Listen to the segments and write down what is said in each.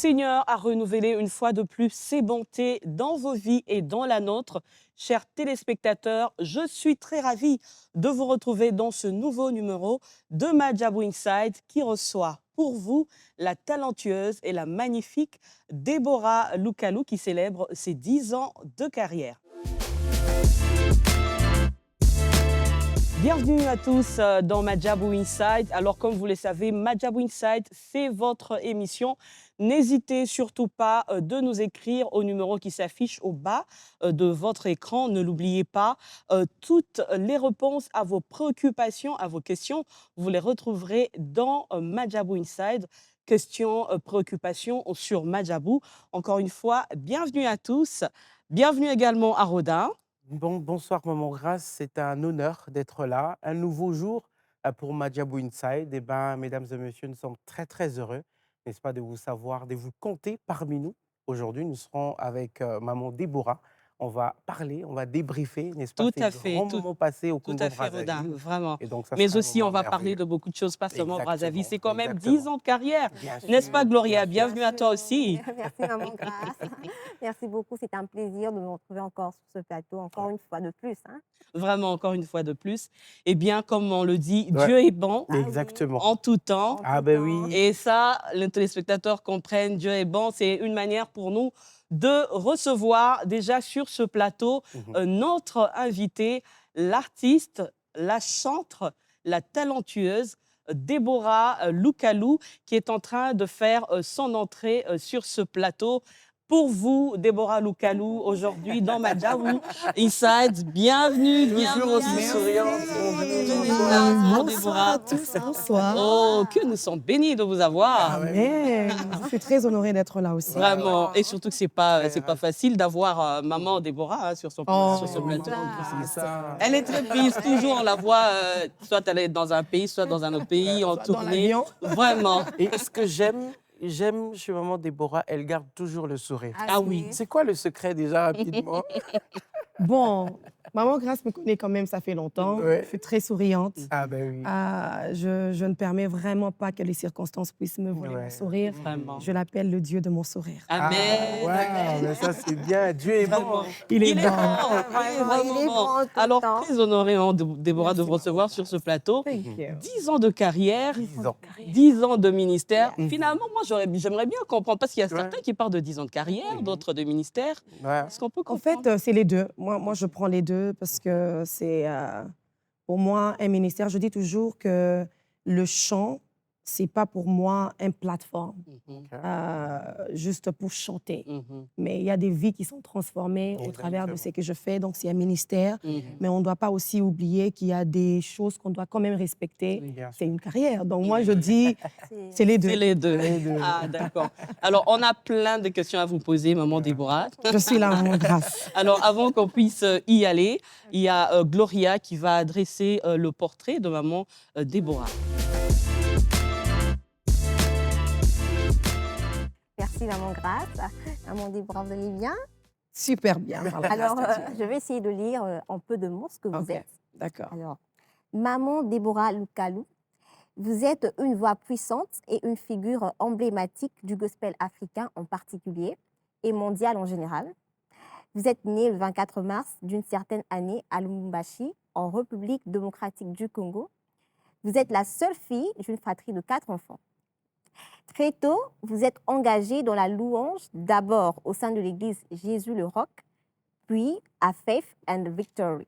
Seigneur a renouvelé une fois de plus ses bontés dans vos vies et dans la nôtre. Chers téléspectateurs, je suis très ravie de vous retrouver dans ce nouveau numéro de Madjabou Inside qui reçoit pour vous la talentueuse et la magnifique Déborah Loukalou qui célèbre ses 10 ans de carrière. Bienvenue à tous dans Madjabou Inside. Alors, comme vous le savez, Madjabou Inside, c'est votre émission. N'hésitez surtout pas de nous écrire au numéro qui s'affiche au bas de votre écran. Ne l'oubliez pas, toutes les réponses à vos préoccupations, à vos questions, vous les retrouverez dans Madjabou Inside. Questions, préoccupations sur Madjabou. Encore une fois, bienvenue à tous. Bienvenue également à Rodin. Bonsoir Maman Grace, c'est un honneur d'être là. Un nouveau jour pour Madjabou Inside. Eh ben, mesdames et messieurs, nous sommes très heureux, n'est-ce pas, de vous savoir, de vous compter parmi nous. Aujourd'hui, nous serons avec Maman Déborah. On va parler, on va débriefer, n'est-ce pas, Tout ces à fait, grands moments passés au tout Congo à fait, Rodin, Brazzaville. vraiment. Et donc, ça Mais sera un aussi, on moment va parler merveilleux. de beaucoup de choses, pas seulement Brazzaville. C'est quand même 10 Exactement. ans de carrière, Bien n'est-ce pas, sûr, Gloria? bien sûr. Bienvenue à toi aussi. Merci, Maman Grace. Merci beaucoup. C'est un plaisir de me retrouver encore sur ce plateau, encore une fois de plus. Hein. Vraiment, encore une fois de plus. Eh bien, comme on le dit, Ouais. Dieu est bon Ah oui. Exactement. en tout temps. En Ah tout ben temps. oui. Et ça, les téléspectateurs comprennent, Dieu est bon. C'est une manière pour nous de recevoir déjà sur ce plateau notre invitée, l'artiste, la chantre, la talentueuse Déborah Loukalou, qui est en train de faire son entrée sur ce plateau. Pour vous, Déborah Loukalou, aujourd'hui dans Madjabou Inside, bienvenue, Toujours aussi bienvenue. souriante. Bonjour, Bonsoir à Déborah. tous, bonsoir. Oh, que nous sommes bénis de vous avoir. Amen. Je suis très honorée d'être là aussi. Vraiment. Et surtout que c'est pas Très facile d'avoir maman Déborah sur ce plateau. C'est ça. Elle est très prise, toujours on la voit, soit elle est dans un pays, soit dans un autre pays, en Soit dans tournée. l'avion. Vraiment. Et ce que j'aime chez Maman Déborah, elle garde toujours le sourire. Ah oui. C'est quoi le secret déjà, rapidement? Bon, Maman Grace me connaît quand même, ça fait longtemps. Ouais. Je suis très souriante. Ah ben oui. Je ne permets vraiment pas que les circonstances puissent me voler Ouais. mon sourire. Vraiment. Je l'appelle le Dieu de mon sourire. Amen. Ouais, mais ça c'est bien. Dieu est bon. Vraiment. Il est Il est bon. bon. Il est vraiment il est bon. bon tout le Alors, temps. très honorée, hein, Déborah, de vous recevoir sur ce plateau. Thank you. 10 ans de carrière, 10 ans. 10 ans de ministère. Mhm. Finalement, moi, j'aimerais bien comprendre, parce qu'il y a Ouais. certains qui parlent de 10 ans de carrière, d'autres de ministère. Ouais. Est-ce qu'on peut En comprendre? fait, c'est les deux. Moi, je prends les deux parce que c'est, pour moi, un ministère. Je dis toujours que le chant, c'est pas pour moi une plateforme juste pour chanter. Mais il y a des vies qui sont transformées au travers de ce que je fais. Donc, c'est un ministère. Mais on ne doit pas aussi oublier qu'il y a des choses qu'on doit quand même respecter. Bien sûr. C'est une carrière. Donc, moi, je dis, c'est les deux. C'est les deux. Les deux. Ah, d'accord. Alors, on a plein de questions à vous poser, maman Déborah. Je suis là, Maman Grace. Alors, avant qu'on puisse y aller, il y a Gloria qui va adresser le portrait de maman Déborah. Merci, Maman Grace. Maman Déborah, vous allez bien? Super bien. par la Alors, grâce de Dieu. je vais essayer de lire en peu de mots ce que vous Ok. êtes. D'accord. Alors, Maman Déborah Loukalou, vous êtes une voix puissante et une figure emblématique du gospel africain en particulier et mondial en général. Vous êtes née le 24 mars d'une certaine année à Lubumbashi, en République démocratique du Congo. Vous êtes la seule fille d'une fratrie de 4 enfants. Très tôt, vous êtes engagée dans la louange, d'abord au sein de l'église Jésus le Roc, puis à Faith and Victory.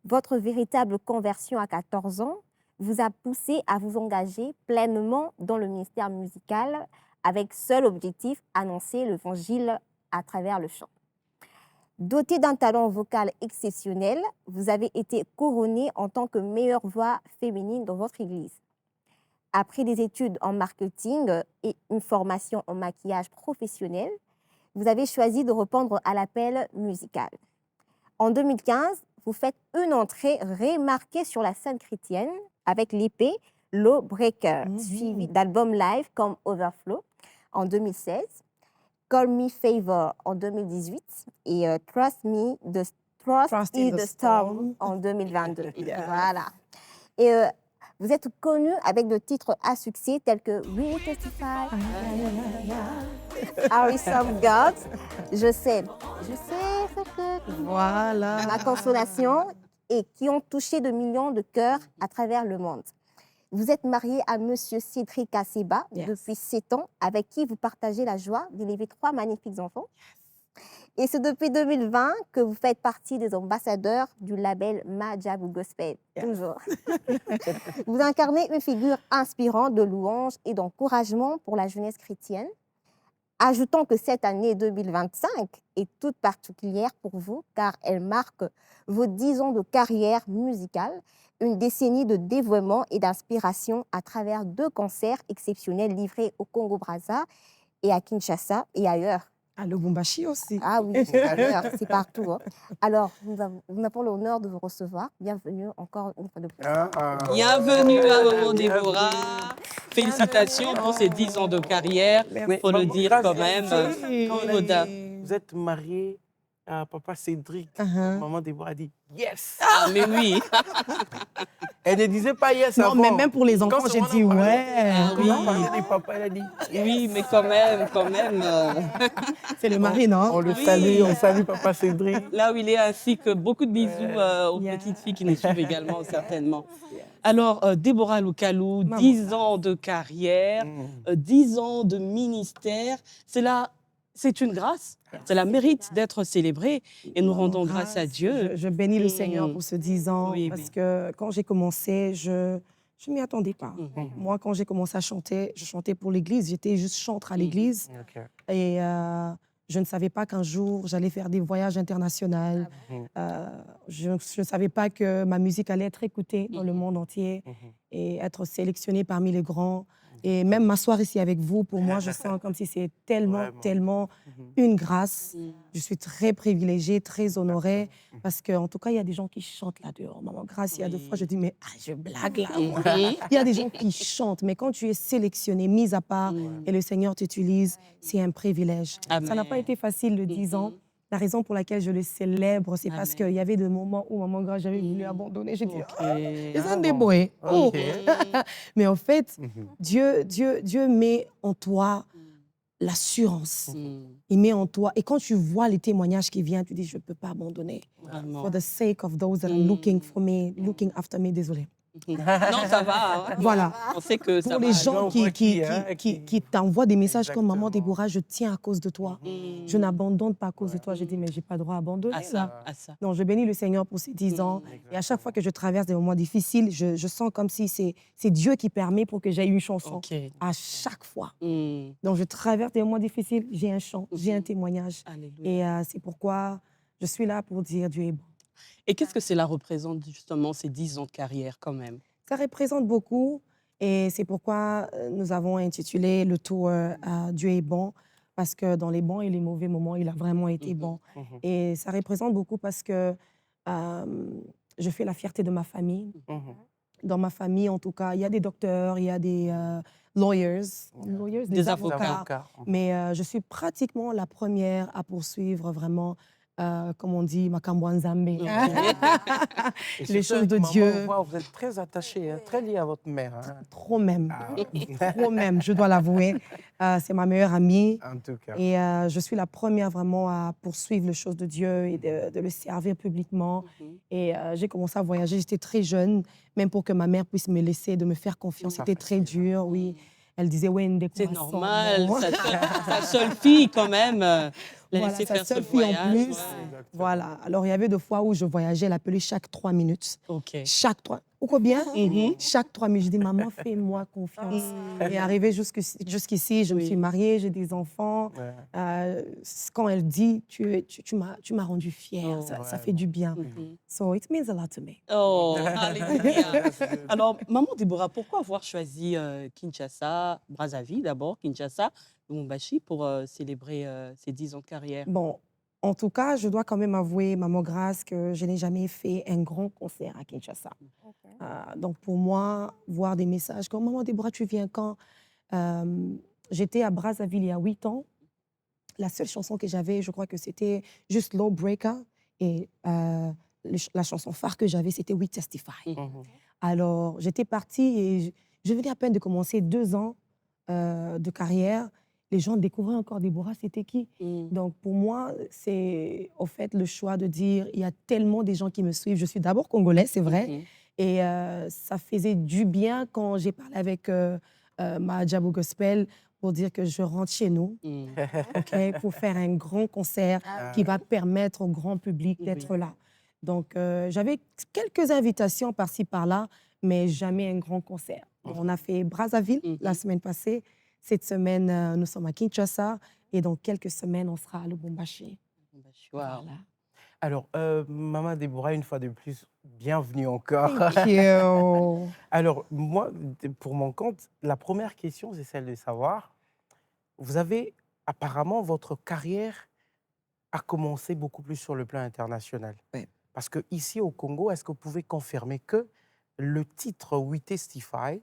Votre véritable conversion à 14 ans vous a poussé à vous engager pleinement dans le ministère musical avec seul objectif, annoncer l'évangile à travers le chant. Dotée d'un talent vocal exceptionnel, vous avez été couronnée en tant que meilleure voix féminine dans votre église. Après des études en marketing et une formation en maquillage professionnel, vous avez choisi de répondre à l'appel musical. En 2015, vous faites une entrée remarquée sur la scène chrétienne avec l'épée Law Breaker, suivi d'albums live comme Overflow en 2016, Call Me Favor en 2018 et Trust is the Storm en 2022. Yeah. Voilà. Et Vous êtes connu avec de titres à succès tels que We Testify, Are We Some Gods, Je sais ce que Voilà. ma consolation et qui ont touché de millions de cœurs à travers le monde. Vous êtes marié à Monsieur Cédric Asseba Yes. depuis 7 ans, avec qui vous partagez la joie d'élever 3 magnifiques enfants. Et c'est depuis 2020 que vous faites partie des ambassadeurs du label Madjabou Gospel. Yes. Toujours. Vous incarnez une figure inspirante de louange et d'encouragement pour la jeunesse chrétienne. Ajoutons que cette année 2025 est toute particulière pour vous car elle marque vos 10 ans de carrière musicale, une décennie de dévouement et d'inspiration à travers 2 concerts exceptionnels livrés au Congo-Brazza et à Kinshasa et ailleurs. À Lubumbashi aussi. Ah oui, ailleurs, c'est partout. Hein. Alors, nous avons l'honneur de vous recevoir. Bienvenue encore une fois de plus. Bienvenue à Maman Déborah. Félicitations pour ces 10 ans de carrière. Il faut le Maman dire Grace, quand même. Oui. Oui, Moda. Vous êtes marié à papa Cédric. Uh-huh. Maman Déborah a dit yes. Ah, mais oui. Elle ne disait pas yes Non, avant. mais même pour les enfants, Quand j'ai on en dit parlait, ouais. Ah Quand oui. on parlait des papas, elle a dit Oui, mais quand même. C'est le mari, non? on le Oui. salue, on salue papa Cédric. Là où il est, ainsi que beaucoup de bisous aux Yeah. petites filles qui nous suivent également, certainement. Alors, Déborah Lukalou, Maman. 10 ans de carrière, 10 ans de ministère. C'est une grâce. Cela mérite d'être célébré et nous rendons grâce à Dieu. Je bénis le Mm. Seigneur pour ce 10 ans Oui, parce oui. que quand j'ai commencé, je ne m'y attendais pas. Mhm. Moi, quand j'ai commencé à chanter, je chantais pour l'église. J'étais juste chantre à l'église. Ok. Et je ne savais pas qu'un jour, j'allais faire des voyages internationaux. Je ne savais pas que ma musique allait être écoutée dans le monde entier et être sélectionnée parmi les grands. Et même m'asseoir ici avec vous, pour moi, je sens comme si c'est tellement, Vraiment. tellement une grâce. Mm. Je suis très privilégiée, très honorée, parce qu'en tout cas, il y a des gens qui chantent là dehors. Maman Grace, il y a 2 fois, je dis, mais je blague là. moi. Mhm. Il y a des gens qui chantent, mais quand tu es sélectionné, mis à part, et le Seigneur t'utilise, c'est un privilège. Amen. Ça n'a pas été facile le 10 ans. La raison pour laquelle je le célèbre, c'est parce Amen. qu'il y avait des moments où Maman Grace, j'avais voulu abandonner. J'ai dit, Ok. ils ont bon. débrouillé. Oh. Ok. Mais en fait, Mhm. Dieu met en toi l'assurance. Mm. Il met en toi. Et quand tu vois les témoignages qui viennent, tu dis, je ne peux pas abandonner. Vraiment. For the sake of those that are looking for me, looking after me, désolé. Non, ça va. hein. Voilà. On sait que ça Pour va les aller. gens on voit qui, hein, qui t'envoient des messages comme Maman Exactement. Déborah, je tiens à cause de toi. Mm. Je n'abandonne pas à cause de toi. J'ai dit, mais je n'ai pas le droit d'abandonner. À là. ça, à ça. Non, je bénis le Seigneur pour ces 10 ans. Et à chaque fois que je traverse des moments difficiles, je sens comme si c'est Dieu qui permet pour que j'aie une chanson. Ok. À chaque fois. Mm. Donc, je traverse des moments difficiles, j'ai un chant, j'ai un témoignage. Alléluia. Et c'est pourquoi je suis là pour dire Dieu est bon. Et qu'est-ce que cela représente justement ces 10 ans de carrière quand même? Ça représente beaucoup et c'est pourquoi nous avons intitulé le tour Dieu est bon, parce que dans les bons et les mauvais moments, il a vraiment été bon. Et ça représente beaucoup parce que je fais la fierté de ma famille. Dans ma famille, en tout cas, il y a des docteurs, il y a des lawyers, Des avocats. Mais je suis pratiquement la première à poursuivre vraiment, comme on dit, Makambo Nzambe. Les choses de Dieu. Vous êtes très attaché, hein, très lié à votre mère. Hein. Trop même. Ah. Trop même, je dois l'avouer. C'est ma meilleure amie. En tout cas. Et je suis la première vraiment à poursuivre les choses de Dieu et de le servir publiquement. Et j'ai commencé à voyager, j'étais très jeune, même pour que ma mère puisse me laisser, de me faire confiance. C'était très dur, oui. Elle disait, ouais, C'est normal, sa seule fille quand même. La Voilà, laisser sa faire ce seule fille en voyage. plus. Ouais. Voilà. Alors, il y avait 2 fois où je voyageais, elle appelait chaque 3 minutes. Ok. Chaque 3. Ou combien? Mhm. Chaque 3 minutes. Je dis, maman, fais-moi confiance. Et arrivée jusqu'ici, je me suis mariée, j'ai des enfants. Quand elle dit, tu m'as rendue fière, Oh, ça fait du bien. Mhm. So it means a lot to me. Oh, alléluia. Alors, Maman Déborah, pourquoi avoir choisi Kinshasa, Brazzaville d'abord, Kinshasa, Lubumbashi pour célébrer ces 10 ans de carrière? Bon, en tout cas, je dois quand même avouer, Maman Grace, que je n'ai jamais fait un grand concert à Kinshasa. Donc, pour moi, voir des messages comme Maman Déborah, tu viens quand? J'étais à Brazzaville il y a 8 ans. La seule chanson que j'avais, je crois que c'était juste Lawbreaker. Et la chanson phare que j'avais, c'était We Testify. Alors, j'étais partie et je venais à peine de commencer 2 ans de carrière. Les gens découvraient encore Déborah, c'était qui? Donc, pour moi, c'est au fait le choix de dire, il y a tellement des gens qui me suivent. Je suis d'abord congolaise, c'est vrai. Et ça faisait du bien quand j'ai parlé avec Madjabou Gospel pour dire que je rentre chez nous, ok, pour faire un grand concert qui va permettre au grand public d'être là. Donc, j'avais quelques invitations par-ci, par-là, mais jamais un grand concert. On a fait Brazzaville la semaine passée. Cette semaine, nous sommes à Kinshasa. Et dans quelques semaines, on sera à Lubumbashi. Wow. Voilà. Alors, Maman Déborah, une fois de plus, bienvenue encore. Thank you. Alors, moi, pour mon compte, la première question, c'est celle de savoir, vous avez apparemment, votre carrière a commencé beaucoup plus sur le plan international. Oui. Parce qu'ici au Congo, est-ce que vous pouvez confirmer que le titre We Testify,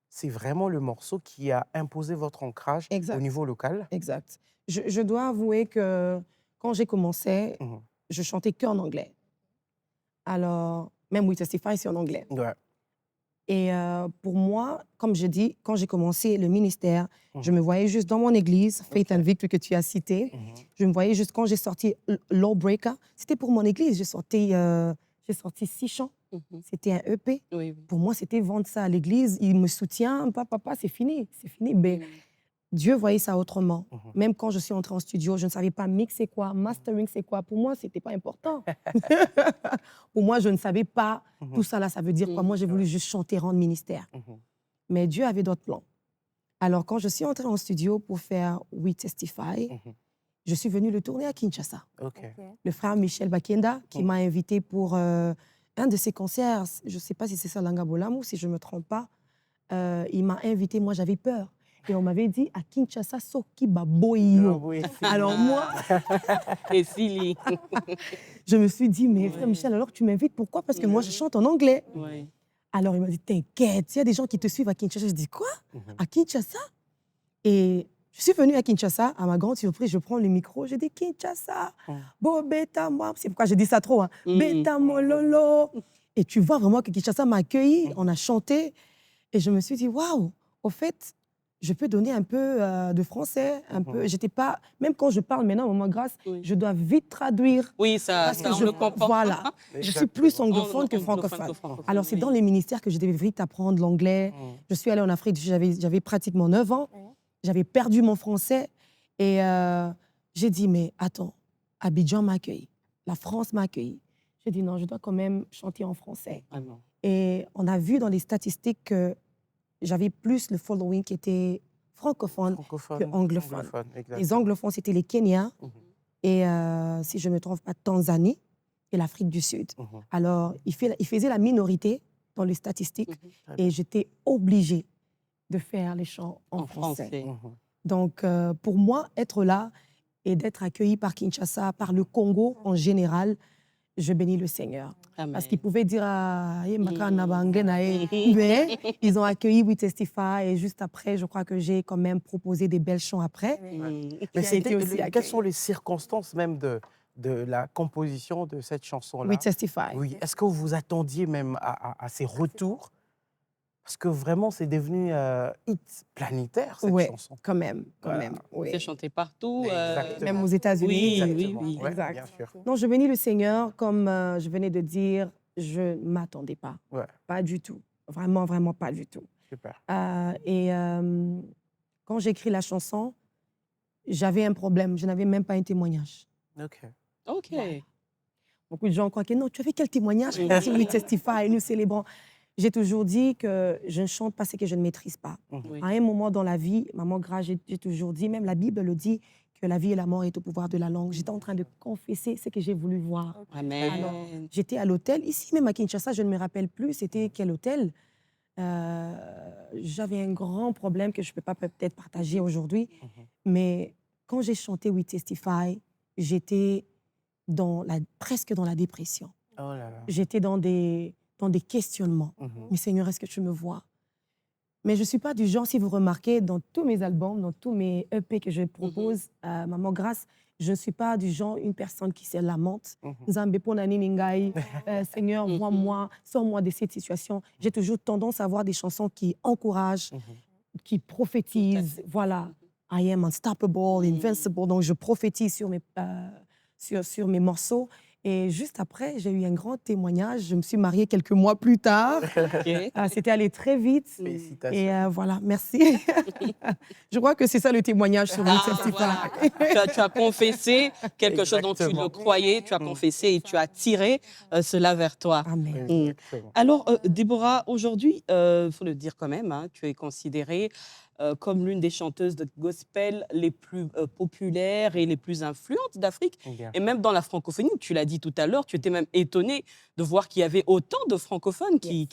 c'est vraiment le morceau qui a imposé votre ancrage au Exact. niveau local? Exact. Je dois avouer que quand j'ai commencé, Mhm. je chantais qu'en anglais. Alors, même We Testify, c'est en anglais. Ouais. Et pour moi, comme je dis, quand j'ai commencé le ministère, je Mhm. me voyais juste dans mon église, Faith and Victory que tu as cité. Mhm. Je me voyais juste quand j'ai sorti Lawbreaker, c'était pour mon église. J'ai sorti 6 chants. C'était un EP. Oui, oui. Pour moi, c'était vendre ça à l'église. Il me soutient. Papa, c'est fini. C'est fini. Mais Dieu voyait ça autrement. Mhm. Même quand je suis entrée en studio, je ne savais pas mix c'est quoi, mastering c'est quoi. Pour moi, ce n'était pas important. Pour moi, je ne savais pas Mhm. tout ça là, ça veut dire quoi. Moi, j'ai voulu juste chanter, rendre ministère. Mhm. Mais Dieu avait d'autres plans. Alors, quand je suis entrée en studio pour faire We Testify, Mhm. je suis venue le tourner à Kinshasa. OK. Le frère Michel Bakenda, qui Mhm. m'a invité pour un de ses concerts, je ne sais pas si c'est ça Langabolam ou si je ne me trompe pas, il m'a invité, moi j'avais peur. Et on m'avait dit à Kinshasa, Soki Baboyo. Oui, Alors moi, Et Silly. je me suis dit, mais frère Ouais. Michel, alors tu m'invites, pourquoi? Parce que moi je chante en anglais. Oui. Alors il m'a dit, t'inquiète, il y a des gens qui te suivent à Kinshasa. Je dis, quoi? Mhm. À Kinshasa? Et je suis venue à Kinshasa, à ma grande surprise, je prends le micro, je dis Kinshasa, bo beta moi, c'est pourquoi je dis ça trop, hein. Beta mololo. Et tu vois vraiment que Kinshasa m'a accueilli, on a chanté, et je me suis dit, waouh, au fait, je peux donner un peu de français, un peu. J'étais pas, même quand je parle maintenant, maman grâce, Oui. je dois vite traduire. Oui, ça, Parce ça que on le comprend. voilà, je suis plus anglophone que francophone. Alors, c'est oui. dans les ministères que je devais vite apprendre l'anglais. Je suis allée en Afrique, j'avais pratiquement 9 ans. J'avais perdu mon français. Et j'ai dit, mais attends, Abidjan m'a accueilli. La France m'a accueilli. J'ai dit, non, je dois quand même chanter en français. Vraiment. Et on a vu dans les statistiques que j'avais plus le following qui était francophone que anglophone. Les anglophones, c'était les Kenyans et, si je ne me trompe pas, Tanzanie et l'Afrique du Sud. Alors, il faisait la minorité dans les statistiques et j'étais obligée de faire les chants en français. Donc, pour moi, être là et d'être accueillie par Kinshasa, par le Congo en général, je bénis le Seigneur. Amen. Parce qu'ils pouvaient dire à mais ils ont accueilli We Testify et juste après, je crois que j'ai quand même proposé des belles chants après. Mais Qui a été aussi quelles accueilli. sont les circonstances même de la composition de cette chanson-là? We Testify. Oui. Est-ce que vous vous attendiez même à ces retours? Parce que vraiment, c'est devenu hit planétaire, cette Ouais, chanson. quand même, Voilà. oui. C'est chanté partout. Exactement. Même aux États-Unis. Oui, Exactement. oui. Ouais, Exact. bien sûr. Non, je bénis le Seigneur, comme je venais de dire, je ne m'attendais pas. Ouais. Pas du tout. Vraiment, vraiment pas du tout. Super. Et quand j'ai écrit la chanson, j'avais un problème. Je n'avais même pas un témoignage. OK. OK. Beaucoup de gens croient que non, tu avais quel témoignage? Si We Testify, nous célébrons. J'ai toujours dit que je ne chante pas ce que je ne maîtrise pas. Oui. À un moment dans la vie, maman Grace, j'ai toujours dit, même la Bible le dit, que la vie et la mort est au pouvoir de la langue. J'étais en train de confesser ce que j'ai voulu voir. Amen. Alors, j'étais à l'hôtel, ici même à Kinshasa, je ne me rappelle plus, c'était quel hôtel. J'avais un grand problème que je ne peux pas peut-être partager aujourd'hui, mais quand j'ai chanté We Testify, j'étais presque dans la dépression. Oh là là. J'étais dans des questionnements. Mais Seigneur, est-ce que tu me vois? Mais je ne suis pas du genre, si vous remarquez, dans tous mes albums, dans tous mes EP que je propose, Maman Grâce, je ne suis pas du genre une personne qui se lamente. Nzambe pona nini ngai, Seigneur, vois-moi, sors-moi de cette situation. J'ai toujours tendance à avoir des chansons qui encouragent, qui prophétisent. Voilà, I am unstoppable, invincible. Donc, je prophétise sur mes morceaux. Et juste après, j'ai eu un grand témoignage. Je me suis mariée quelques mois plus tard. C'était allé très vite. Félicitations. Et voilà, merci. Je crois que c'est ça le témoignage sur le certificat. Voilà. Tu as confessé quelque chose dont tu le croyais, tu as confessé et tu as tiré cela vers toi. Amen. Exactement. Alors, Déborah, aujourd'hui, il faut le dire quand même, hein, tu es considérée comme l'une des chanteuses de gospel les plus populaires et les plus influentes d'Afrique. Bien. Et même dans la francophonie, tu l'as dit tout à l'heure, tu étais même étonnée de voir qu'il y avait autant de francophones qui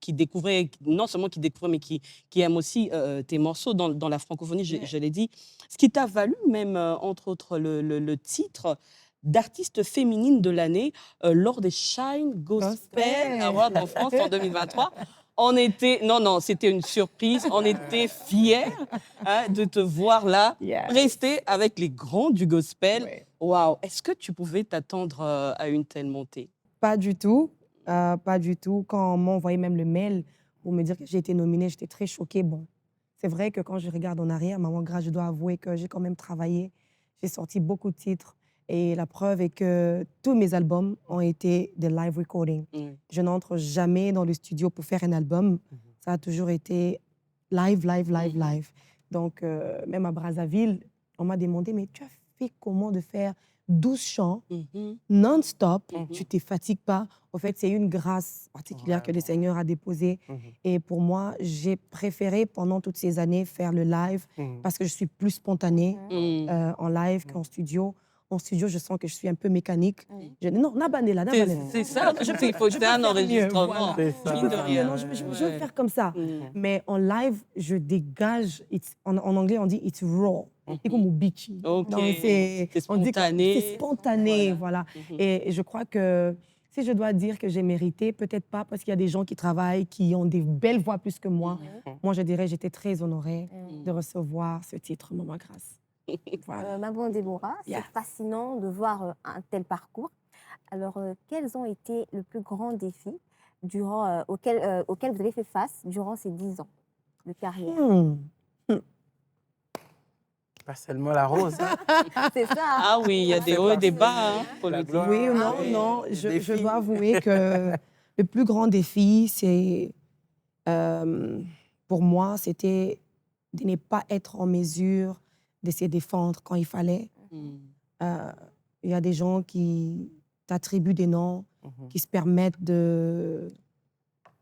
découvraient, non seulement qui découvraient, mais qui aiment aussi tes morceaux dans la francophonie, je l'ai dit. Ce qui t'a valu même, entre autres, le titre d'artiste féminine de l'année lors des Shine Gospel Awards en France en 2023. On était, non, c'était une surprise. On était fiers de te voir là, rester avec les grands du gospel. Waouh! Est-ce que tu pouvais t'attendre à une telle montée? Pas du tout. Pas du tout. Quand on m'a envoyé même le mail pour me dire que j'ai été nominée, j'étais très choquée. Bon, c'est vrai que quand je regarde en arrière, Maman Grâce, je dois avouer que j'ai quand même travaillé. J'ai sorti beaucoup de titres. Et la preuve est que tous mes albums ont été des live recordings. Je n'entre jamais dans le studio pour faire un album. Ça a toujours été live. Donc, même à Brazzaville, on m'a demandé, mais tu as fait comment de faire 12 chants non-stop? Tu ne te fatigues pas? En fait, c'est une grâce particulière que le Seigneur a déposée. Et pour moi, j'ai préféré pendant toutes ces années faire le live parce que je suis plus spontanée en live qu'en studio. En studio, je sens que je suis un peu mécanique. Non, Nabanela. C'est ça, il faut faire un enregistrement. Mine de rien. Non, je veux faire comme ça. Mais en live, je dégage. En anglais, on dit it's raw. C'est comme au beachy. Ok. C'est spontané. C'est spontané, voilà. Et je crois que si je dois dire que j'ai mérité, peut-être pas, parce qu'il y a des gens qui travaillent, qui ont des belles voix plus que moi. Moi, je dirais, j'étais très honorée de recevoir ce titre, Maman Grâce. Voilà. Maman Déborah, c'est fascinant de voir un tel parcours. Alors, quels ont été les plus grands défis auxquels vous avez fait face durant ces 10 ans de carrière? Pas seulement la rose. C'est ça. Ah oui, il y a des hauts et des bas. Faut le dire. Oui ou non, je dois avouer que le plus grand défi, c'est, pour moi, c'était de ne pas être en mesure de se défendre quand il fallait. Il y a des gens qui t'attribuent des noms, qui se permettent de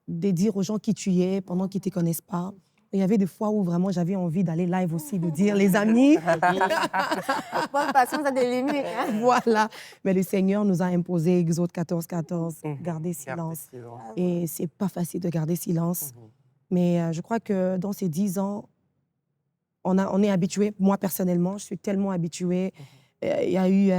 dire aux gens qui tu es pendant qu'ils ne te connaissent pas. Il y avait des fois où vraiment j'avais envie d'aller live aussi, de dire les amis. Bonne patience à des limites. Voilà. Mais le Seigneur nous a imposé Exode 14, garder silence. Et ce n'est pas facile de garder silence. Mais je crois que dans ces 10 ans, on est habitué. Moi, personnellement, je suis tellement habituée. Il y a eu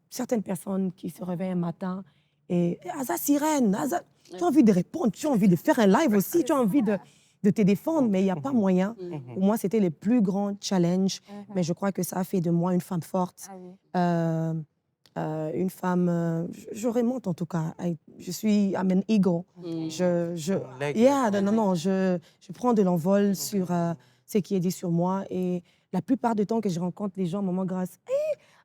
certaines personnes qui se réveillent un matin et « Aza sirène, Aza... » Tu as envie de répondre, tu as envie de faire un live aussi, tu as envie de te défendre, mais il n'y a pas moyen. Pour moi, c'était le plus grand challenge. Mais je crois que ça a fait de moi une femme forte. Une femme... je remonte en tout cas. Je suis I'm an eagle. Je prends de l'envol sur ce qui est dit sur moi. Et la plupart du temps que je rencontre les gens, Maman Grâce,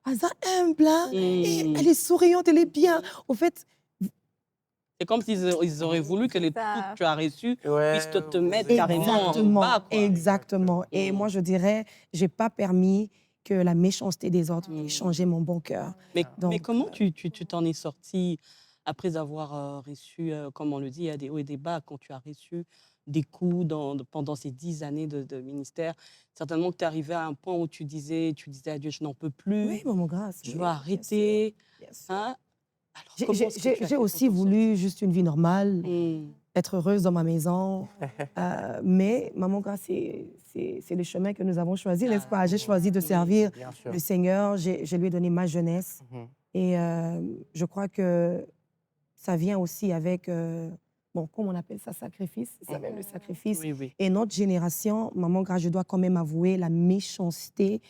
Aza humble, elle est souriante, elle est bien. Au fait, c'est comme s'ils auraient voulu que les trucs que tu as reçus puissent te mettre carrément en bas. Exactement. Et moi, je dirais, je n'ai pas permis que la méchanceté des autres puisse changer mon bon cœur. Mais comment tu t'en es sortie après avoir reçu, comme on le dit, il y a des hauts et des bas, quand tu as reçu des coups pendant ces 10 années de ministère, certainement que tu es arrivé à un point où tu disais à Dieu, je n'en peux plus, oui, Maman Grâce, je veux arrêter. Hein? J'ai aussi voulu juste une vie normale, être heureuse dans ma maison. Mais Maman Grâce, c'est le chemin que nous avons choisi, n'est-ce pas? J'ai choisi de servir le Seigneur, je lui ai donné ma jeunesse. Et je crois que ça vient aussi avec bon, comme on appelle ça, sacrifice, ça s'appelle le sacrifice. Oui, oui. Et notre génération, maman grâce, je dois quand même avouer, la méchanceté,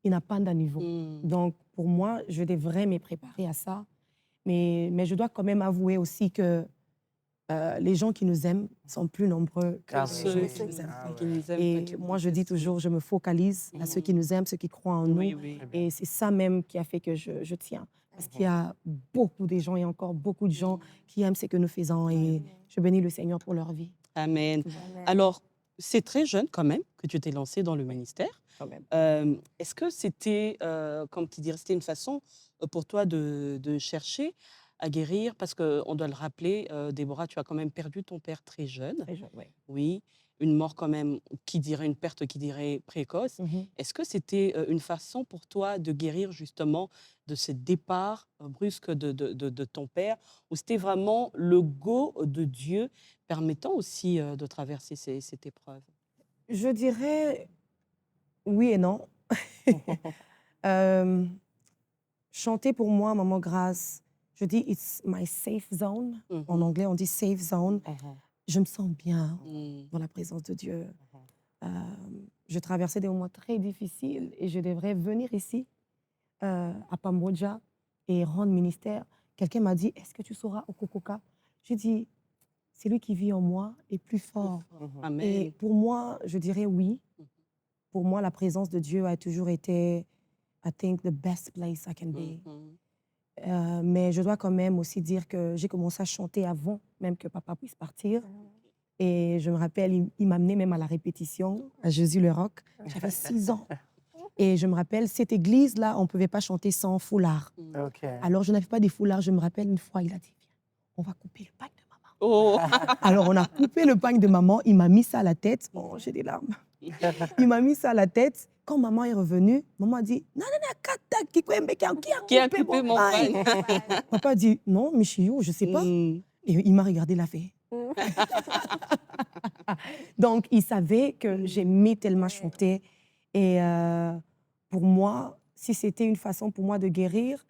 il n'a pas d'un niveau. Mm. Donc, pour moi, je devrais me préparer à ça. Mais je dois quand même avouer aussi que les gens qui nous aiment sont plus nombreux que Ah les oui, gens Ceux qui nous aiment. ah qui ouais. nous aiment Et pas, qui moi, nous je dis détestent. toujours, je me focalise à ceux qui nous aiment, ceux qui croient en nous. Oui, oui. Très bien. Et c'est ça même qui a fait que je tiens. Parce qu'il y a beaucoup de gens et encore beaucoup de gens qui aiment ce que nous faisons. Et je bénis le Seigneur pour leur vie. Amen. Amen. Alors, c'est très jeune quand même que tu t'es lancé dans le ministère. Quand même. Est-ce que c'était, comme tu dirais, c'était une façon pour toi de chercher à guérir? Parce qu'on doit le rappeler, Déborah, tu as quand même perdu ton père très jeune. Très jeune, oui. Oui, une mort quand même, une perte qui dirait précoce. Est-ce que c'était une façon pour toi de guérir justement de ce départ brusque de ton père, ou c'était vraiment le go de Dieu permettant aussi de traverser cette épreuve? Je dirais oui et non. Euh, chanter pour moi, Maman Grâce, je dis it's my safe zone. En Mhm. anglais, on dit safe zone. Je me sens bien Mm. dans la présence de Dieu. Je traversais des moments très difficiles et je devrais venir ici, à Pamoja, et rendre ministère. Quelqu'un m'a dit, est-ce que tu sauras Okokoka? J'ai dit, c'est lui qui vit en moi est plus fort. Et Amen. pour moi, je dirais oui. Pour moi, la présence de Dieu a toujours été, I think, the best place I can be. Mhm. Mais je dois quand même aussi dire que j'ai commencé à chanter avant même que papa puisse partir. Et je me rappelle, il m'amenait même à la répétition, à Jésus le Roc. J'avais 6 ans. Et je me rappelle, cette église-là, on ne pouvait pas chanter sans foulard. Ok. Alors, je n'avais pas des foulards. Je me rappelle, une fois, il a dit, viens, on va couper le pain de maman. Oh. Alors, on a coupé le pain de maman. Il m'a mis ça à la tête. Oh, j'ai des larmes. Il m'a mis ça à la tête. Quand maman est revenue, maman a dit, non, non, non, kata, Qui a coupé mon pain? Papa a dit, non, Michiou, je ne sais pas. Mm. Et il m'a regardé, il a fait. Donc, il savait que j'aimais tellement chanter. Et pour moi, si c'était une façon pour moi de guérir,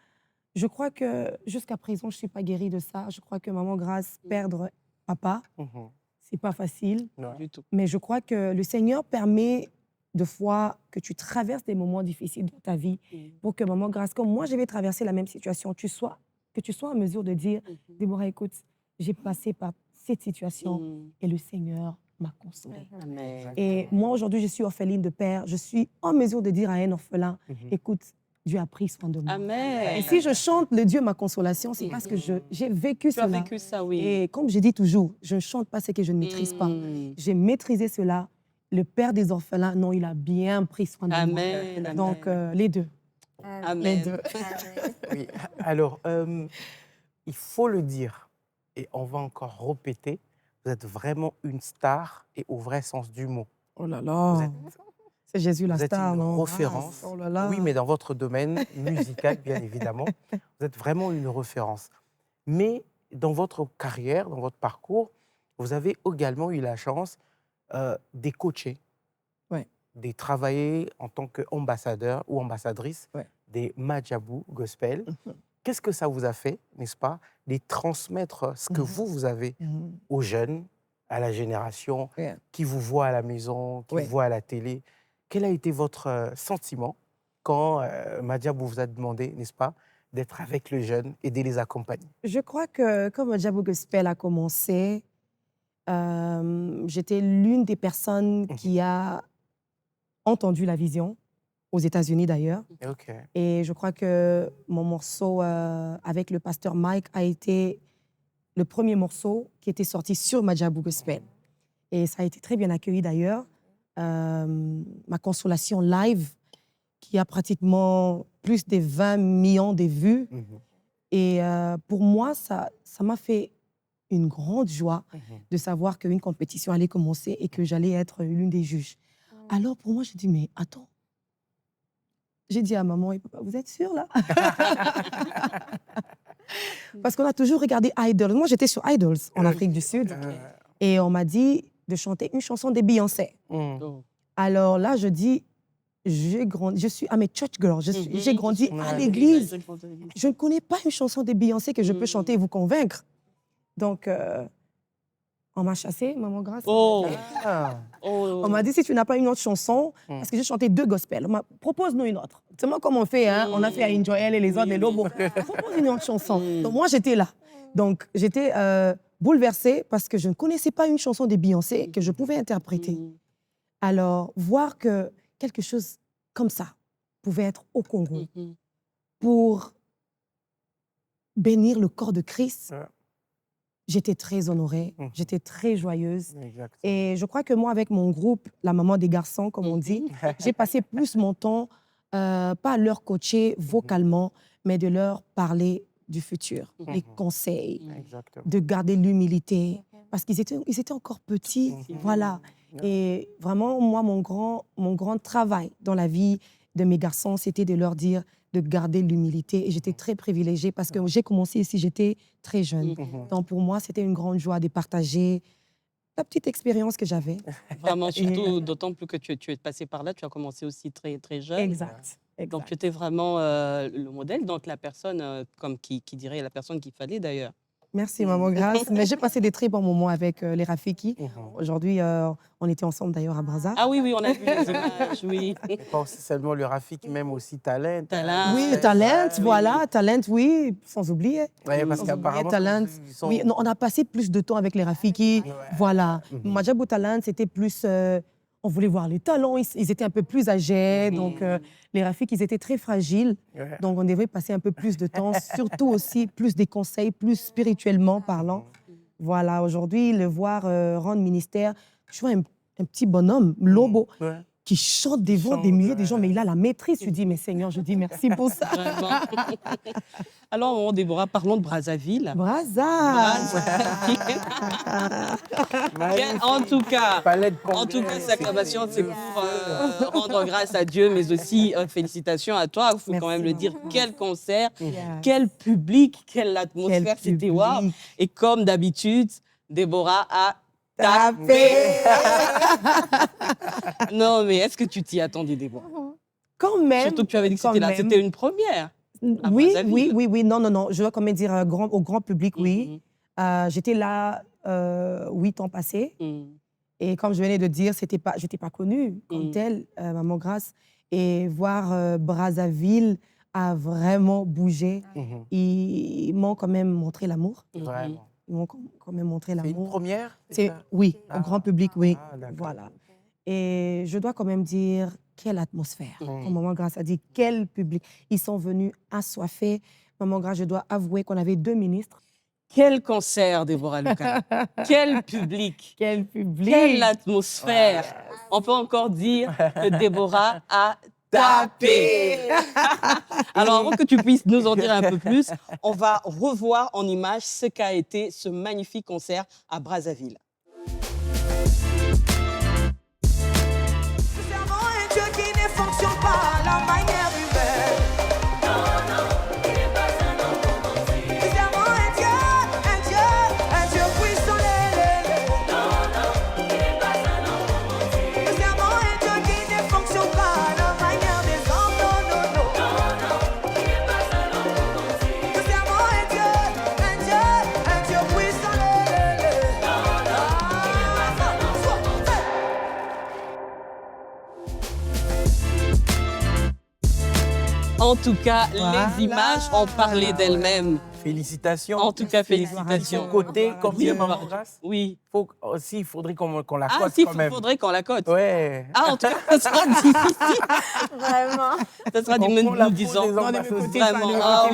je crois que jusqu'à présent, je ne suis pas guérie de ça. Je crois que Maman Grâce, perdre papa, c'est pas facile. Ouais. Du tout. Mais je crois que le Seigneur permet de fois que tu traverses des moments difficiles dans ta vie pour que Maman Grâce, comme moi, je vais traverser la même situation, que tu sois en mesure de dire, Déborah, écoute, j'ai passé par cette situation et le Seigneur m'a consolée. Amen. Et moi, aujourd'hui, je suis orpheline de père. Je suis en mesure de dire à un orphelin, écoute, Dieu a pris soin de moi. Amen. Et si je chante le Dieu ma consolation, c'est parce que j'ai vécu Tu as cela. vécu ça, oui. Et comme je dis toujours, je ne chante pas ce que je ne maîtrise pas. Mm. J'ai maîtrisé cela. Le père des orphelins, non, il a bien pris soin de moi. Amen. Amen. Donc, les deux. Amen. Les deux. Oui. Alors, il faut le dire, et on va encore répéter, vous êtes vraiment une star et au vrai sens du mot. Oh là Vous là. êtes, C'est Jésus la vous êtes star, une non? référence. Oh là là. Oui, mais dans votre domaine musical, bien évidemment, vous êtes vraiment une référence. Mais dans votre carrière, dans votre parcours, vous avez également eu la chance des coacher, Ouais. de travailler en tant qu'ambassadeur ou ambassadrice Ouais. des Madjabou Gospel. Qu'est-ce que ça vous a fait, n'est-ce pas, de transmettre ce que vous avez aux jeunes, à la génération Ouais. qui vous voit à la maison, qui Ouais. vous voit à la télé? Quel a été votre sentiment quand Madjabou vous a demandé, n'est-ce pas, d'être avec les jeunes et de les accompagner? Je crois que quand Madjabou Gospel a commencé, j'étais l'une des personnes qui a entendu la vision, aux États-Unis d'ailleurs. Ok. Et je crois que mon morceau avec le pasteur Mike a été le premier morceau qui était sorti sur Madjabou Gospel. Et ça a été très bien accueilli d'ailleurs. Ma consolation live, qui a pratiquement plus de 20 millions de vues. Et pour moi, ça m'a fait une grande joie de savoir qu'une compétition allait commencer et que j'allais être l'une des juges. Alors pour moi, j'ai dit, mais attends. J'ai dit à maman et papa, vous êtes sûrs là? Parce qu'on a toujours regardé Idols. Moi, j'étais sur Idols en Afrique du Sud. Et on m'a dit de chanter une chanson de Beyoncé. Oh. Alors là, je dis, je suis I'm a church girl. J'ai grandi à Ouais. l'église. Je ne connais pas une chanson de Beyoncé que je peux chanter et vous convaincre. Donc, on m'a chassée, maman Grace. Oh, Ah. oh. On m'a dit, si tu n'as pas une autre chanson, parce que j'ai chanté 2 gospels, on m'a propose-nous une autre. C'est moi comme on fait, hein? On a fait à Joel et les autres, les lobos. Propose une autre chanson. Donc moi, j'étais là. Donc j'étais bouleversée parce que je ne connaissais pas une chanson de Beyoncé que je pouvais interpréter. Alors, voir que quelque chose comme ça pouvait être au Congo pour bénir le corps de Christ, Ouais. j'étais très honorée, j'étais très joyeuse. Exact. Et je crois que moi, avec mon groupe, la maman des garçons, comme on dit, j'ai passé plus mon temps, pas à leur coacher vocalement, mais de leur parler du futur, les conseils, Exactement. de garder l'humilité, parce qu'ils étaient encore petits, voilà. Et vraiment, moi, mon grand travail dans la vie de mes garçons, c'était de leur dire de garder l'humilité. Et j'étais très privilégiée parce que j'ai commencé ici, j'étais très jeune. Donc pour moi, c'était une grande joie de partager la petite expérience que j'avais. Vraiment, surtout, d'autant plus que tu es passé par là, tu as commencé aussi très, très jeune. Exact. Donc, tu étais vraiment le modèle, donc la personne, comme qui dirait la personne qu'il fallait d'ailleurs. Merci, maman Grace. Mais j'ai passé des très bons moments avec les Rafiki. Aujourd'hui, on était ensemble d'ailleurs à Brazza. Ah oui, oui, on a vu les images, oui. Pas aussi seulement le Rafik, même aussi Talent. Talent. Oui, Ouais, Talent, oui, voilà, Talent, oui, sans oublier. Ouais, parce Sans qu'apparemment, oublier Talent. ils sont- Oui, non, on a passé plus de temps avec les Rafiki, voilà. Madjabou Talent, c'était plus... on voulait voir les talents, ils étaient un peu plus âgés, donc les Rafiki, ils étaient très fragiles, Ouais. donc on devait passer un peu plus de temps, surtout aussi plus des conseils, plus spirituellement parlant. Voilà, aujourd'hui, le voir rendre ministère, je vois un petit bonhomme, Lobo, Ouais. qui chante devant des milliers de gens, mais il a la maîtrise. Je dis, mais Seigneur, je dis merci pour ça. Vraiment. Alors, Déborah, parlons de Brazzaville. Brazza. En tout cas, Palais de en tout congrès, cas, cette acclamation, c'est pour rendre grâce à Dieu, mais aussi félicitations à toi. Il faut quand même le dire. Quel concert, quel public, quelle atmosphère, c'était waouh. Et comme d'habitude, Déborah a tapé. Non, mais est-ce que tu t'y attendais, Déborah? Quand même. Surtout que tu avais dit que quand c'était même. c'était une première. à Oui, Brazzaville. oui. Non. Je dois quand même dire au grand public, oui. J'étais là 8 ans passés. Et comme je venais de dire, je n'étais pas connue comme telle, Maman Grace. Et voir Brazzaville a vraiment bougé. Ils m'ont quand même montré l'amour. Vraiment. Ils m'ont quand même montré C'est une l'amour. première? Oui, Ah. au grand public, oui. Ah, d'accord. Voilà. Et je dois quand même dire, quelle atmosphère. Comme Maman Grace a dit, quel public. Ils sont venus assoiffés. Maman Grace, je dois avouer qu'on avait 2 ministres. Quel concert, Déborah Lucas. Quel public. Quel public. Quelle atmosphère. On peut encore dire que Déborah a tapé. Alors, avant que tu puisses nous en dire un peu plus, on va revoir en images ce qu'a été ce magnifique concert à Brazzaville. Nous servons un Dieu qui ne fonctionne pas à la manière humaine. Nous servons un Dieu puissant. Nous servons un Dieu qui ne fonctionne pas à la manière des hommes. Non. Nous servons un Dieu puissant. En tout cas, Voilà. les images ont parlé d'elles-mêmes. Félicitations. En tout cas, De son félicitations. côté, comme Oui, dit Maman Grace, Oui. il faudrait qu'on la Ah, cote si, quand il même. faudrait qu'on la cote. Ouais. Ah, en tout cas, ça sera difficile. Vraiment. Ça sera On difficile. prend la Nous peau disons. des ambassadeurs. Vraiment. Ah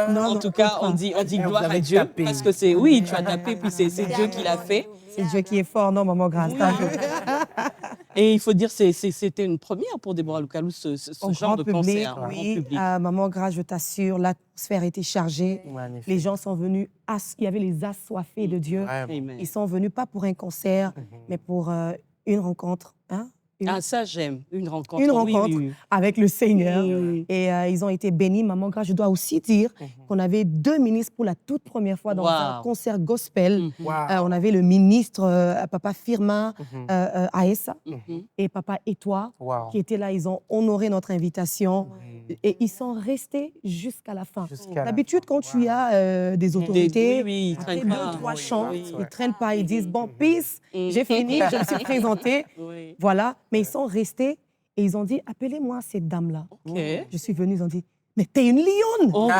oui. En tout cas, on dit Et vous gloire à avez Dieu. tapé. Parce que c'est, oui, tu as tapé, puis c'est Dieu qui l'a fait. C'est Dieu qui est fort, non, Maman Grace. Et il faut dire, c'était une première pour Déborah Lukalou, ce Au genre grand de public, concert. au grand oui. public. Maman Grace, je t'assure, l'atmosphère était chargée. Magnifique. Les gens sont venus, il y avait les assoiffés de Dieu. Vraiment. Amen. Ils sont venus pas pour un concert, mais pour une rencontre. Hein? Ah, ça, j'aime. Une rencontre. Une Oui, rencontre oui. avec le Seigneur. Oui. Et ils ont été bénis. Maman Grace, je dois aussi dire qu'on avait 2 ministres pour la toute première fois dans un Wow. concert gospel. Wow. On avait le ministre Papa Firmin Aessa Mhm. et Papa Etoile Wow. qui étaient là. Ils ont honoré notre invitation. Et ils sont restés jusqu'à la fin. Jusqu'à la D'habitude, fin. quand tu Wow. as des Oui, autorités, oui, ils après traînent deux, pas. trois Oui, chants, oui, ils oui. ne traînent pas, ils disent, bon, Mhm. peace, j'ai fini, je me suis présenté, Oui. voilà. Mais ils sont restés et ils ont dit, appelez-moi cette dame-là. OK. Je suis venue, ils ont dit, mais t'es une lionne! OK.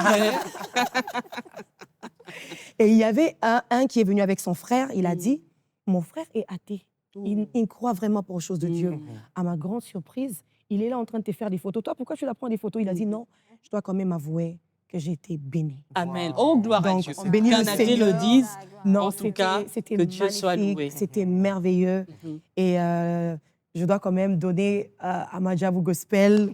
Et il y avait un qui est venu avec son frère, il a Mm. dit, mon frère est athée. Il croit vraiment pour les choses de Dieu. Mm. À ma grande surprise, il est là en train de te faire des photos. Toi, pourquoi tu la prends des photos? Il a dit, non, je dois quand même avouer que j'ai été bénie. Amen. Wow. Oh, gloire à Donc, Dieu. on bénit le Qu'un athée le Seigneur. dise. Non, En tout cas, c'était que Dieu soit loué. magnifique, c'était merveilleux. Mhm. Et je dois quand même donner à Madjabou Gospel.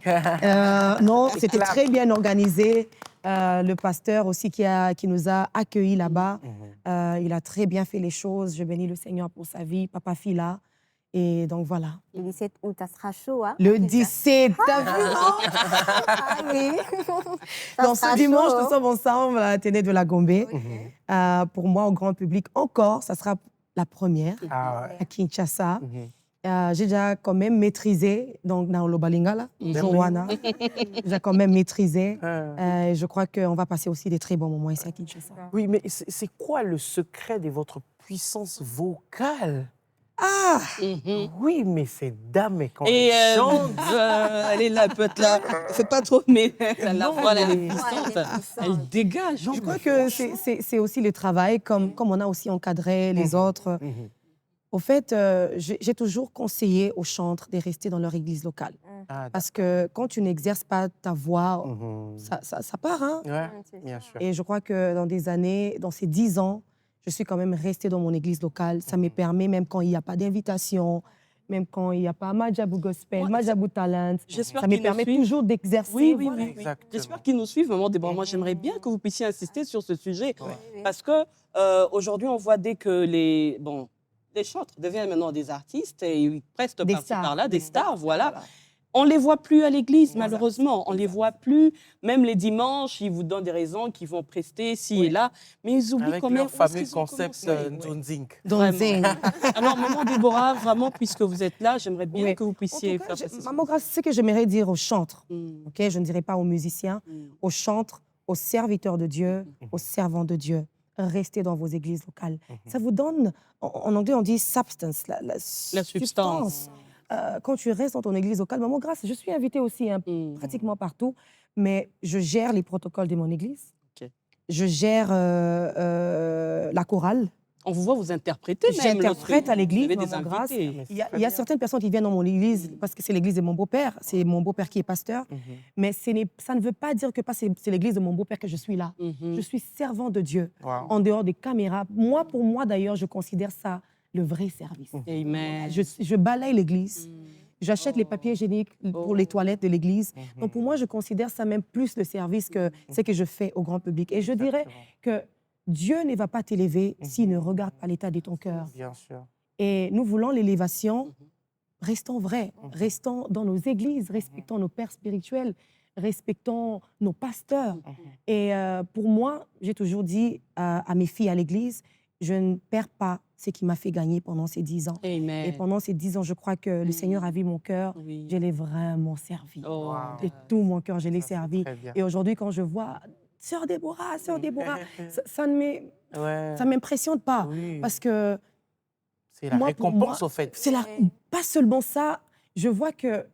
Non, c'était Clap. très bien organisé. Le pasteur aussi qui nous a accueillis là-bas, il a très bien fait les choses. Je bénis le Seigneur pour sa vie, Papa Fila. Et donc voilà. Le 17 août, ça sera chaud, hein? Le 17, t'as vu, non? Ah oui. Ça Donc sera ce dimanche, chaud. nous sommes ensemble à la Téné de la Gombe. Mhm. Pour moi, au grand public, encore, ça sera la première Ah ouais. à Kinshasa. Mhm. J'ai déjà quand même maîtrisé, donc dans le Balingala, Mhm. Joanna, j'ai quand même maîtrisé. Ah. Je crois qu'on va passer aussi des très bons moments ici à Kinshasa. Oui, mais c'est quoi le secret de votre puissance vocale? Ah! Mhm. Oui, mais cette dame, quand Et elle chante, elle est là, elle peut être là. Elle fait pas trop, mais la Non, voix, elle est mais- puissante. Ouais, elle est puissante. Elle dégage. Je crois que c'est aussi le travail, comme on a aussi encadré les autres. Mhm. Au fait, j'ai toujours conseillé aux chantres de rester dans leur église locale. Ah, Parce que quand tu n'exerces pas ta voix, mhm. ça part. Hein? Ouais, bien sûr. Et je crois que dans ces 10 ans, je suis quand même restée dans mon église locale. Ça me permet, même quand il n'y a pas d'invitation, même quand il n'y a pas Madjabou Gospel, Moi, Madjabou Talent, J'espère ça me qu'ils nous permet suivent. toujours d'exercer. Oui, oui, voilà. oui, oui. Exactement. J'espère qu'ils nous suivent, maman Déborah. Moi, j'aimerais bien que vous puissiez insister sur ce sujet. Oui. Parce que aujourd'hui, on voit dès que les chantres deviennent maintenant des artistes et ils prestent Des par-ci stars. par-là, des stars, voilà. Voilà. On ne les voit plus à l'église, Exact. malheureusement. On ne les voit plus. Même les dimanches, ils vous donnent des raisons qu'ils vont prester ci et là. Mais ils oublient Avec quand même leur où est-ce fameux qu'ils ont concept commencé. Nzonzink. Donzing. Alors, maman Déborah, vraiment, puisque vous êtes là, j'aimerais bien Oui. que vous En puissiez tout cas, faire passer Maman Grace, ce que j'aimerais dire aux chantres, Mm, ok, je ne dirais pas aux musiciens, mm. aux chantres, aux serviteurs de Dieu, aux servants de Dieu. Restez dans vos églises locales. Ça vous donne, en anglais on dit substance, la substance. Quand tu restes dans ton église locale, Maman Grace, je suis invitée aussi hein, Mm. pratiquement partout, mais je gère les protocoles de mon église. Ok. Je gère la chorale. On vous voit vous interpréter même. J'interprète lorsque à l'église, Vous avez des Maman Grace. invités. Il y a certaines personnes qui viennent dans mon église parce que c'est l'église de mon beau-père. C'est mon beau-père qui est pasteur. Mais ça ne veut pas dire que c'est l'église de mon beau-père que je suis là. Mhm. Je suis servant de Dieu Wow. en dehors des caméras. Pour moi d'ailleurs, je considère ça le vrai service. Amen. Je balaye l'église. Mm. J'achète les papiers hygiéniques pour les toilettes de l'église. Donc pour moi, je considère ça même plus le service que ce que je fais au grand public. Et je dirais que Dieu ne va pas t'élever s'il ne regarde pas l'état de ton cœur. Bien sûr. Et nous voulons l'élévation. Restons vrais, restons dans nos églises, respectons nos pères spirituels, respectons nos pasteurs. Et pour moi, j'ai toujours dit à mes filles à l'église, je ne perds pas ce qui m'a fait gagner pendant ces 10 ans. Amen. Et pendant ces 10 ans, je crois que le Seigneur a vu mon cœur. Oui. Je l'ai vraiment servi. Oh. Wow. De tout mon cœur, je l'ai Ça, c'est servi. très bien. Et aujourd'hui, quand je vois Sœur Déborah, ça ne Ouais. m'impressionne pas. Oui. Parce que C'est la moi, pour récompense, moi, au fait. c'est pas seulement ça, je vois que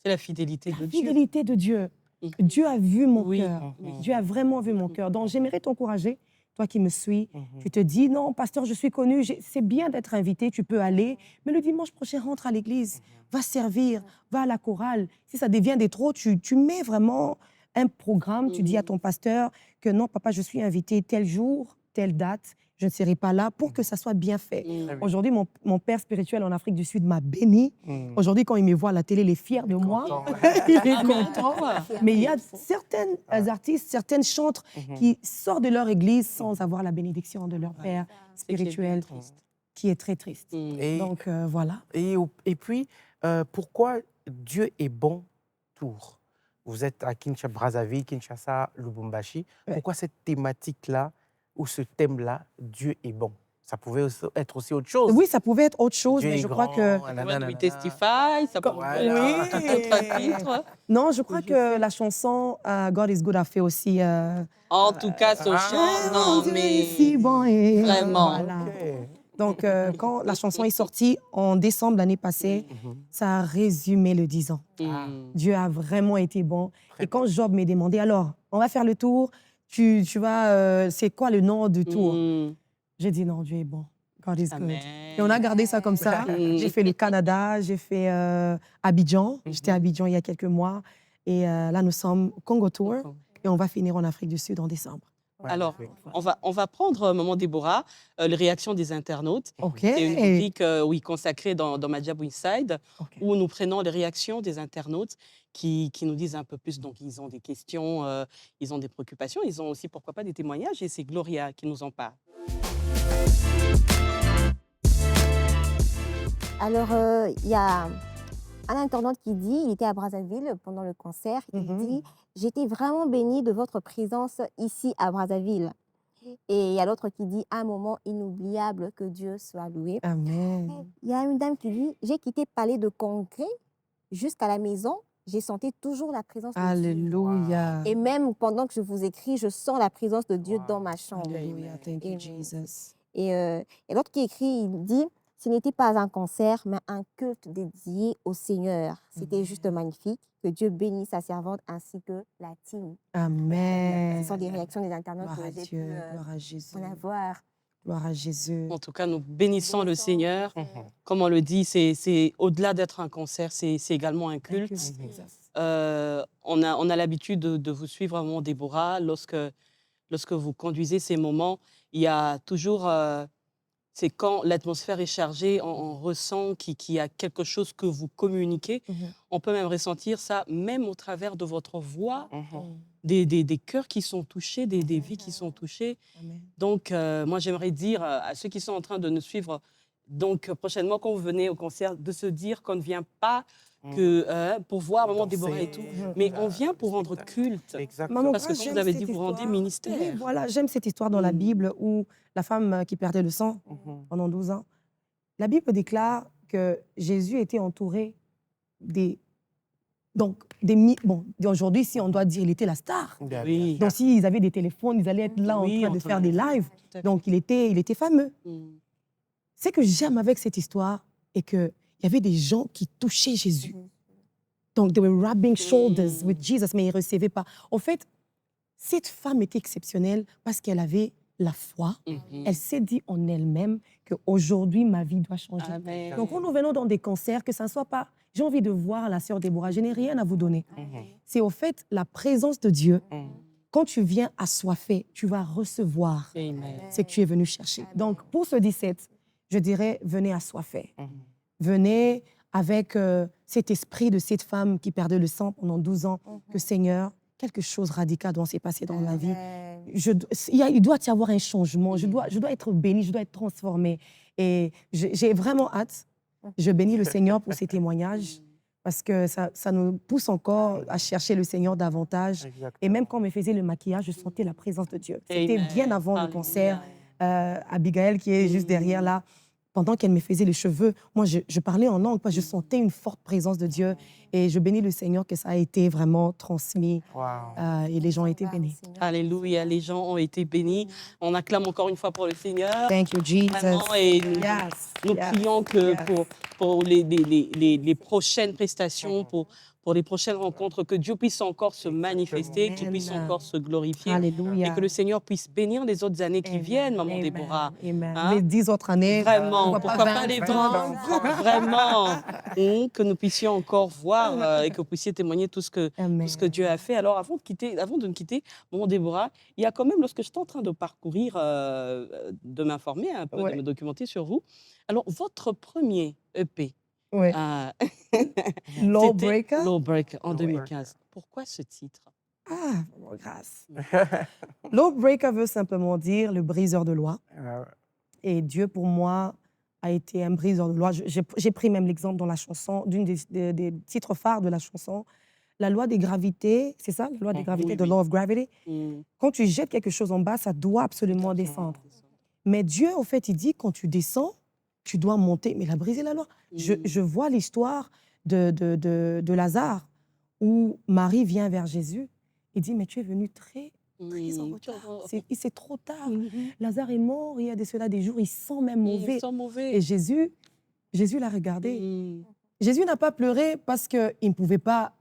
C'est la fidélité la de Dieu. fidélité de Dieu, Mhm. Dieu a vu mon Oui. cœur. Oui. Dieu a vraiment vu mon cœur. Donc, j'aimerais t'encourager, toi qui me suis. Mhm. Tu te dis, non, pasteur, je suis connu, c'est bien d'être invité, tu peux aller. Mais le dimanche prochain, rentre à l'église, va servir, va à la chorale. Si ça devient des trop, tu mets vraiment un programme, tu dis à ton pasteur que non, papa, je suis invité tel jour, telle date, je ne serai pas là pour que ça soit bien fait. Mm. Aujourd'hui, mon père spirituel en Afrique du Sud m'a béni. Mhm. Aujourd'hui, quand il me voit à la télé, il est fier de moi. Content. Il est content. Mais il y a certains artistes, certaines chantres Mhm. qui sortent de leur église sans avoir la bénédiction de leur père C'est qui est bien spirituel, triste. qui est très triste. Mm. Et, Donc voilà. et puis, pourquoi Dieu est bon tour? Vous êtes à Kinshasa, Brazzaville, Kinshasa, Lubumbashi. Ouais. Pourquoi cette thématique-là ou ce thème-là, Dieu est bon? Ça pouvait être aussi autre chose. Oui, ça pouvait être autre chose, Dieu mais est je crois grand, que... Ouais, nanana, We nanana. Testify, ça Comme- pourrait être Voilà. tout autre titre. Non, je crois Je que sais. la chanson God is Good a fait aussi... En tout cas, ce chant, Mon non, Dieu est mais si bon et... vraiment. Voilà. Ok. Donc, quand la chanson est sortie en décembre l'année passée, ça a résumé le 10 ans. Dieu a vraiment été bon. Très Et quand Job m'a demandé, alors, on va faire le tour, tu vas, c'est quoi le nom du tour? J'ai dit, non, Dieu est bon. God is good. Amen. Et on a gardé ça comme ça. J'ai fait le Canada, j'ai fait Abidjan. J'étais à Abidjan il y a quelques mois. Et là, nous sommes au Congo Tour. Et on va finir en Afrique du Sud en décembre. Alors, on va prendre, Maman Déborah, les réactions des internautes. OK. C'est une rubrique oui, consacrée dans Madjabou Inside, OK. où nous prenons les réactions des internautes qui nous disent un peu plus. Donc, ils ont des questions, ils ont des préoccupations, ils ont aussi, pourquoi pas, des témoignages. Et c'est Gloria qui nous en parle. Alors, il y a un internaute qui dit, il était à Brazzaville pendant le concert, il dit « J'étais vraiment bénie de votre présence ici à Brazzaville ». Et il y a l'autre qui dit « Un moment inoubliable, que Dieu soit loué ». Amen. Il y a une dame qui dit « J'ai quitté Palais de Congrès jusqu'à la maison, j'ai senti toujours la présence de Dieu. Alléluia. Et même pendant que je vous écris, je sens la présence de Dieu dans ma chambre. » Alléluia. Thank you, Et- Jesus. Et l'autre qui écrit, il dit « Ce n'était pas un concert, mais un culte dédié au Seigneur. C'était juste magnifique. Que Dieu bénisse sa servante ainsi que la team. » Amen. Ce sont des réactions des internautes Gloire à que j'ai Dieu. pu Gloire à Jésus. en avoir. Gloire à Jésus. En tout cas, nous bénissons le Bénissons. Seigneur. Comme on le dit, c'est au-delà d'être un concert, c'est également un Thank you, culte. Jesus. On a l'habitude de vous suivre, Maman Déborah. Lorsque vous conduisez ces moments, il y a toujours... c'est quand l'atmosphère est chargée, on ressent qu'il y a quelque chose que vous communiquez. On peut même ressentir ça, même au travers de votre voix, des cœurs qui sont touchés, des vies qui sont touchées. Amen. Donc, moi, j'aimerais dire à ceux qui sont en train de nous suivre, donc prochainement, quand vous venez au concert, de se dire qu'on ne vient pas que, pour voir Maman Déborah et tout, mais on vient pour rendre culte. Exactement. Maman, Parce que moi, comme j'aime vous avez cette dit, vous rendez histoire. ministère. Oui, voilà, j'aime cette histoire dans la Bible où la femme qui perdait le sang pendant 12 ans. La Bible déclare que Jésus était entouré des... Donc, bon, aujourd'hui, si on doit dire, il était la star. Oui. Donc, s'ils avaient des téléphones, ils allaient être là en Oui, train en de train faire de- des lives. Tout à fait. Donc, il était fameux. Ce que j'aime avec cette histoire est qu'il y avait des gens qui touchaient Jésus. Donc, they were rubbing shoulders with Jesus, mais ils ne recevaient pas. En fait, cette femme était exceptionnelle parce qu'elle avait la foi. Elle s'est dit en elle-même qu'aujourd'hui, ma vie doit changer. Amen. Donc, quand nous venons dans des concerts, que ça ne soit pas « j'ai envie de voir la sœur Déborah, je n'ai rien à vous donner ». C'est au fait la présence de Dieu. Quand tu viens assoiffé, tu vas recevoir Amen. ce que tu es venu chercher. Donc, pour ce 17, je dirais, venez assoiffé. Venez avec cet esprit de cette femme qui perdait le sang pendant 12 ans, que Seigneur, quelque chose de radical doit s'est passé dans ma vie. Il doit y avoir un changement. Je dois être bénie, je dois être transformée. Et j'ai vraiment hâte. Je bénis le Seigneur pour ces témoignages parce que ça nous pousse encore à chercher le Seigneur davantage. Et même quand on me faisait le maquillage, je sentais la présence de Dieu. C'était Amen. bien avant le Alléluia. concert. Abigail, qui est juste derrière là, pendant qu'elle me faisait les cheveux, moi, je parlais en langue parce que je sentais une forte présence de Dieu. Et je bénis le Seigneur que ça a été vraiment transmis et les gens ont été bénis. Alléluia, les gens ont été bénis. On acclame encore une fois pour le Seigneur. Thank you, Jesus. Vraiment, et nous prions que pour les prochaines prestations, pour les prochaines rencontres, que Dieu puisse encore se manifester, qu'il puisse encore se glorifier. Alléluia. Et que le Seigneur puisse bénir les autres années qui viennent, Maman Déborah. Amen. Hein? Les 10 autres années. Vraiment, pourquoi pourquoi pas pas les 20, 20 Vraiment. Et que nous puissions encore voir et que vous puissiez témoigner tout ce que Dieu a fait. Alors, avant de nous quitter, Maman Déborah, il y a quand même, lorsque j'étais en train de parcourir, de m'informer un peu, de me documenter sur vous, alors, votre premier EP, Oui. c'était Lawbreaker. Lawbreaker en 2015. Pourquoi ce titre? Ah, bon, grâce. Lawbreaker veut simplement dire le briseur de loi. Et Dieu, pour moi, a été un briseur de loi. J'ai pris même l'exemple dans la chanson, d'une des titres phares de la chanson. La loi des gravités, c'est ça, la loi des gravités, oui, the oui. law of gravity. Mm. Quand tu jettes quelque chose en bas, ça doit absolument descendre. Mais Dieu, au fait, il dit, quand tu descends, tu dois monter. Mais il a brisé la loi. Je vois l'histoire de Lazare, où Marie vient vers Jésus et dit, mais tu es venu très en retard. C'est trop tard. Lazare est mort, il y a de cela des jours, il sent même mauvais. Ils sont mauvais. Et Jésus l'a regardé. Jésus n'a pas pleuré parce qu'il ne pouvait pas.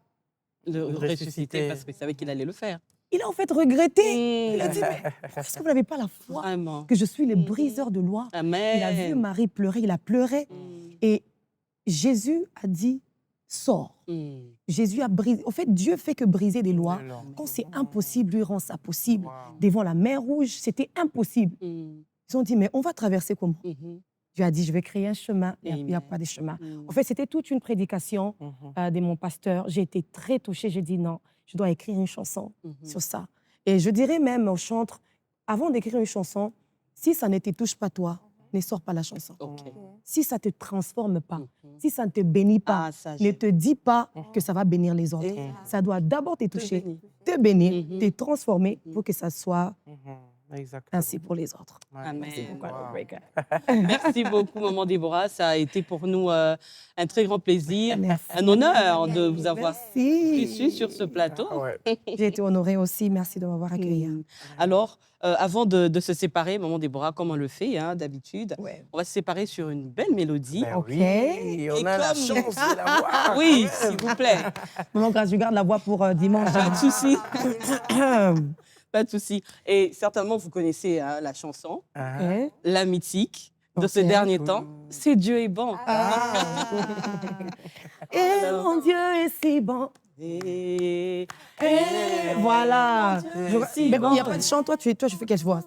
Le ressusciter ressusciter. parce qu'il savait qu'il allait le faire. Il a en fait regretté. Il a dit, mais est-ce que vous n'avez pas la foi Vraiment. que je suis le briseur de loi? Amen. Il a vu Marie pleurer, il a pleuré. Et Jésus a dit, sors. Jésus a brisé. En fait, Dieu fait que briser des lois. Quand c'est impossible, lui rend ça possible. Devant la mer Rouge, c'était impossible. Ils ont dit, mais on va traverser comment? Dieu a dit, je vais créer un chemin. Et il n'y a pas de chemin. En fait, c'était toute une prédication de mon pasteur. J'ai été très touchée. J'ai dit, non, je dois écrire une chanson sur ça. Et je dirais même aux chantres, avant d'écrire une chanson, si ça ne te touche pas toi, ne sors pas la chanson. Si ça ne te transforme pas, si ça ne te bénit pas, ne te dis pas que ça va bénir les autres. Ça doit d'abord te toucher, te bénir, te transformer pour que ça soit ainsi pour les autres. Amen. Wow. Merci beaucoup, Maman Déborah. Ça a été pour nous un très grand plaisir, Merci. un honneur de vous avoir Merci. reçu sur ce plateau. J'ai été honorée aussi. Merci de m'avoir accueillie. Alors, avant de se séparer, Maman Déborah, comme on le fait d'habitude, Ouais. on va se séparer sur une belle mélodie. Ben Ok. oui, on Et a la comme- chance de la voir. Oui, s'il vous plaît. Maman Grâce, je garde la voix pour dimanche. Pas de souci. Pas de souci. Et certainement, vous connaissez la chanson, Hein? la mythique de ce Ok. dernier temps. C'est Dieu est bon. Et mon Dieu est si bon. Et Voilà. Dieu est si Mais bon. il n'y a pas de chant. Toi, tu fais quelle voix?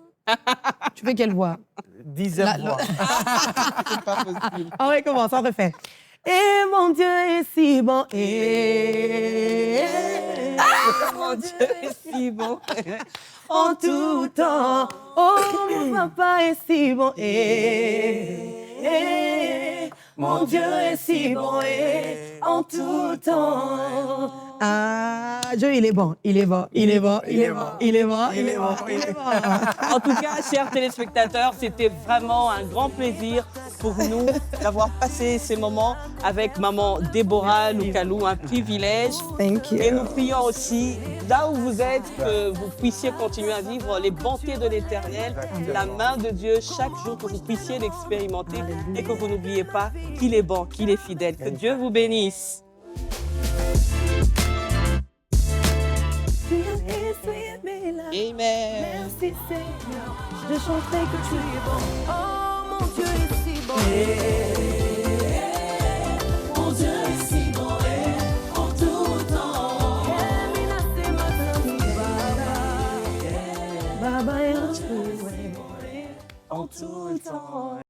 Tu fais quelle voix? 10 heures voix. C'est pas possible. On recommence, on refait. Et mon Dieu est si bon. Et Mon Dieu est si bon. en tout temps. Oh, mon papa est si bon. Et mon Dieu est si bon. Et en tout temps. Ah, Dieu, il est bon, il est bon, il est bon, il est bon, il est bon, il est bon, il est bon. En tout cas, chers téléspectateurs, c'était vraiment un grand plaisir pour nous d'avoir passé ces moments avec Maman Déborah Loukalou, un privilège. Thank you. Et nous prions aussi, là où vous êtes, que vous puissiez continuer à vivre les bontés de l'Éternel, la main de Dieu chaque jour, que vous puissiez l'expérimenter et que vous n'oubliez pas qu'il est bon, qu'il est fidèle. Que Dieu vous bénisse. Amen. Merci Seigneur, je chanterai que tu es bon. Oh mon Dieu est si bon.